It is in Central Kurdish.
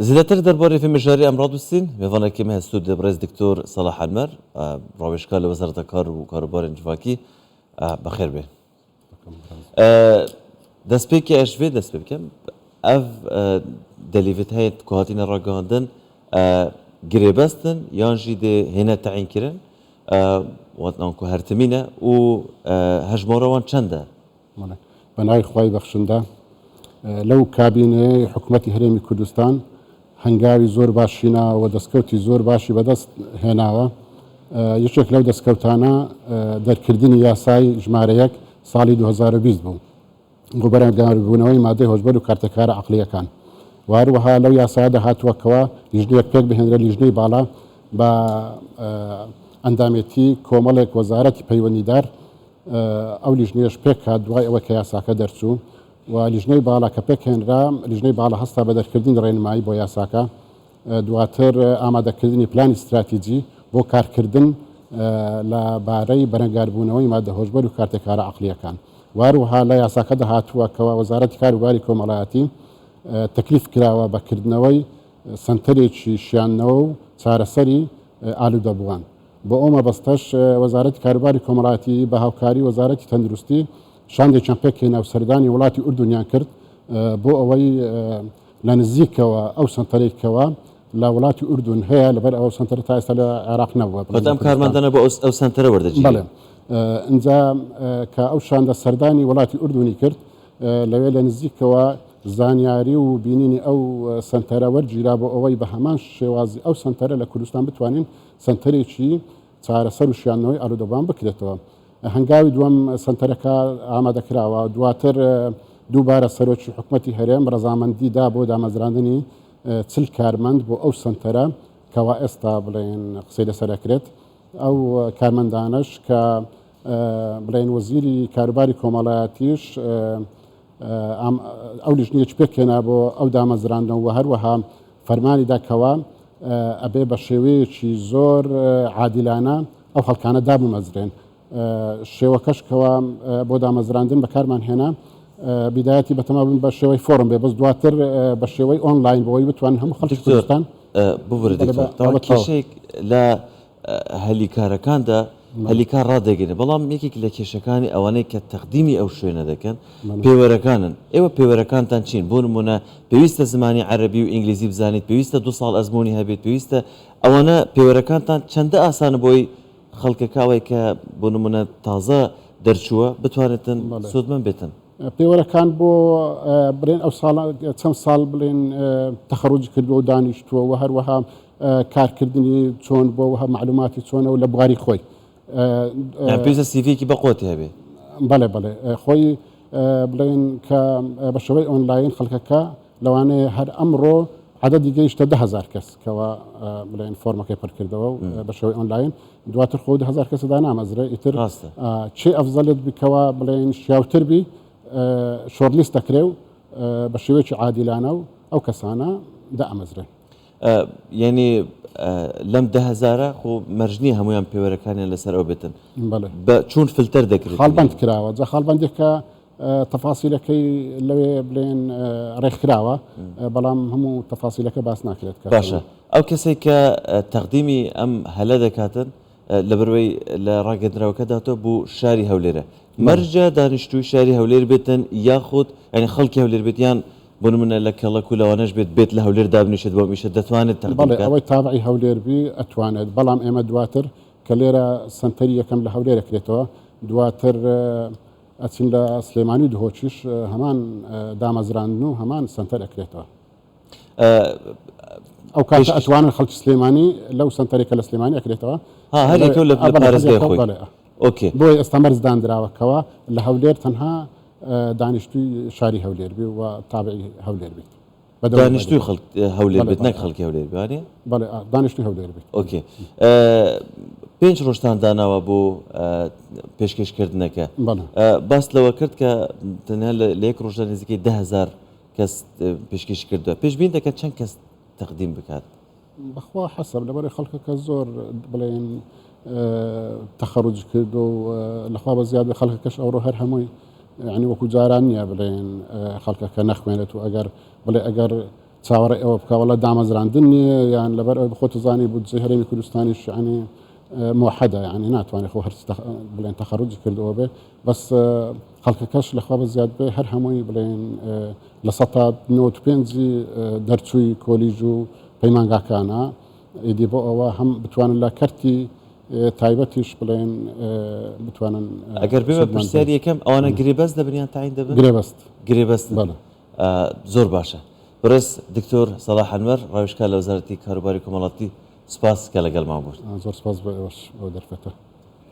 زیاتر درباره فیلم جاری امراض السین می‌وانه که مه استود برز دکتر صلاح المر روشکال وزارت کار و کاروبار انتفاعی بخیر به دست پیکی اشوی دست پیکم اف دلیوت هایت کوهاتین راگاندن گریبستن یانجی ده هنر تعیین کردن وقت آنکو هرتمینه و هجمارا وان چنده ماله بنای خوای بخشنده لو کابینه حکومتی هرمی کردستان هنگاوی زور باشینا و دستکوتی زور باشی بدست هناوه یشک لو دستکوتانا در کردنی یاسای جماره یک سالی 2020 بوم گوبرگان بونوی ماده هجبر و کارتکار عقلیه کان وهروها لو یاسای ده هاتوا کوا لجنه یک پیک بهندر لجنه بالا با اندامتی کومالک وزارتی پیوانی دار او لجنهش پیک دوای او که یاساکه درچو و لجنه بالا کپک هنرا لجنه بالا هستا بدر کردن رینمایی با یاساکه دواتر آماده کردنی پلان استراتژی بو کار کردن لبارەی بەرەنگاربوونەوەی مادە هۆشبەر و کارتێکارە عەقلیەکان واروها لە یاساکەدا هاتووە کەوا وەزارەتی کاروباری کۆمەڵایەتی تەکلیف کراوە بەکردنەوەی سنتەرێکی شیانەوە و چارەسەری ئالوودەبووان بۆ ئەو مەبەستەش وەزارەتی کاروباری کۆمەڵایەتی بە هاوکاری وەزارەتی تەندروستی شاندێکیان پێکهێنا ناوسەردانی وڵاتی ئوردونیان کرد بۆ ئەوەی لە نزیکەوە ئەو سنتەرێکەوە لا وڵاتی ئوردون هەیە لەبەر ئەو سنتەرە تا ئێستا لە عێراق نەبووە بەڵام کارمەندانە بۆ ئەو سنتەرە وەردەگیرن بەڵێ ئینجا کە ئەو شاندە سەردانی وڵاتی ئوردونی کرد لەوێ لە نزیکەوە زانیاری و بینینی ئەو سنتەرە وەرگیرا بۆ ئەوەی بە هەمان شێوازی ئەو سنتەرە لە کوردستان بتوانین سنتەرێکی چارەسەر و شیانەوەی ئالوودەبووان بکرێتەوە هەنگاوی دووەم سنتەرەکە ئامادەکراوە دواتر دووبارە سەرۆکی حکومەتی هەرێم ڕەزامەندی دا بۆ دامەزراندنی 40 کارمەند بۆ ئەو سنتەرە کەوا ئێستا بڵێن قسەی لەسەرەکرێت ئەو کارمەندانش کە بڵێن وەزیری کاروباری کۆمەڵایەتیش ئەو لیژنەیەکی پێکهێنا بۆ ئەو دامەزراندنەوە و هەروەها فەرمانی داکەوە ئەبێ بە شێوەیەکی زۆر عادلانە ئەو خەڵکانە دابمەزرێن شێوەکەش کەوا بۆ دامەزراندن بەکارمان هێنا بدایەتی بەتەمابوون بە شێوەی فۆرم بێ بەس دواتر بە شێوەی ئۆنلاین بۆی بتوان هەموو خەڵکی کوردستان ببردێتەوە کێشەیەک لە هەلیکارەکاندا هەلیکار ڕادەگەنێ بەڵام یەکێک لە کێشەکانی ئەوانەی کە تەقدیمی ئەو شوێنە دەکەن پێوەرەکانن ئێوە پێوەرەکانتان چین بۆ نمونە پێویستە زمانی عەرەبی و ئینگلیزی بزانیت پێویستە 2 ساڵ ئەزموونی هەبێت پێویستە ئەوانە پێوەرەکانتان چەندە ئاسانە بۆی خەڵکەکەوەی کە بۆ نمونە تازە دەرچووە بتوانێتن سودمەند بێتن پێوەرەکان بۆ بڵێن ئەو ساڵ چەند ساڵ بڵێن تەخەڕوج کردووە و دانیشتووە و هەروەها کارکردنی چۆن بۆ وها معلوماتی چۆنە و لە بواری خۆی پێویستە سیڤیکی بەقۆتی هەبێ بەڵێ بڵێ خۆی بڵێن کە بە شێوەی ئۆنلاین خەڵکەکە لەوانەیە هەر ئەمڕۆ عددی گەیشتە 10,000 کەس کەوا بڵێن فۆرمەکەی پڕکردەوە و بە شێوەی ئۆنلاین دواتر خۆ 10,000 کەسدا نامەزرێ ئیتر چێ ئەفزەلت بکەوە بڵێن شیاوتر بی شۆرلیست دەکرێ و بە شێوەیەکی عادیلانە و ئەو کەسانە دائەمەزرێن یعنی لەم 10,000 خۆ مەرجنی هەمویان پێوەرەکانیان لەسەر ئەو بێتن بە چون فلتەر دەکرێت خاڵبەند کراوە جا خاڵبەندێکە تەفاسیلەکەی لەوێ بڵێن ڕێکخراوە بەڵام هەموو تەفاسیلەکە باس ناکرێت باشە ئەو کەسێک کە تەقدیمی ئەم هەلە دەکاتن لە بەروەی لە ڕاگەندراوەکەداتەوە بوو شاری هەولێرە مەرجە دانیشتووی شاری هەولێر بێتن یاخود ئەنی خەڵکی هەولێر بێتیان بۆ نمونە لە کەڵک و لەوانەش بێت لە هەولێر دابنیشێت بۆ میشە دەتوانێت ئەوەی تابعی هەولێربی ئەتوانێت بەڵام ئێمە دواتر کە لێرە سنتەری یەکەم لە هەولێرە کرێتەوە دواتر ئەچین لە سلێمانی و دهۆچیش هەمان دامەزراندن و هەمان سنتەر ئەکرێتەوە ئەو کاتە ئەتوانن خەڵکی سلێمانی لەو سنتەرێکە لە سلێمانی ئەکرێتەوە هەرێکە لە پارێزگای خۆی ئۆکێ بۆی ئێستا مەرزدانراوەکەوە لە هەولێر تەنها دانیشتوی شاری هەولێر بی و تابعی هەولێر بیت دانیشتوی هەولێر بێت نەک خەڵکی هەولێر بێت بەڵێ دانیشتوی هەولێر بیت ئۆکێ 5 ڕۆژتان داناوە بۆ پێشکەشکردنەکە باس لەوە کرد کە تەنها لە یەک ڕۆژدا نزیکەی 10,000 کەس پێشکەش کردووە پێشبین دەکات چەند کەس تەقدیم بکات بەخوا حەسەب لەبەرەی خەڵکەکە زۆر بڵێن تەخەڕوج کرد و لەخوا بە زیاد خەڵکەکەش ئەوڕۆ هەر هەمووی ینی وەکو جاران نییە بڵێن خەڵکەکە نەخوێنێت و ئەگەر بڵێ ئەگەر چاوەڕێ ئەوە بکە وەڵا دامەزراندن نییە یان لەبەر ئەوە بخۆتە زانی بودجێ هەرێمی کوردستانیش یعنی موحدە یعنی ناتوانێت خۆ هەر بڵێن تەخەڕوجی کردەوە بێ بەس خەڵکەکەش لەخوا بە زیاد بێ هەر هەمووی بڵێن لە 95 دەرچووی کۆلیژ و پەیمانگاکانە ئیدی بۆ ئەوە هەم بتوانن لە کەرتی تایبەتیش بڵێن بتوانن ئەگەر بێ پرسیاری یەکەم ئەوانە گرێبەست دەبنیان تاین دەبن گرێبەست گرێبەست بەڵێ زۆر باشە بەڕێز دکتۆر سەلاح ئەنوەر ڕاوێژکار لە وەزارەتی کاروباری کۆمەڵاتی سپاس کە لەگەڵمان بوو زۆر سپاس بە ئێوەش ئەو دەرفەتە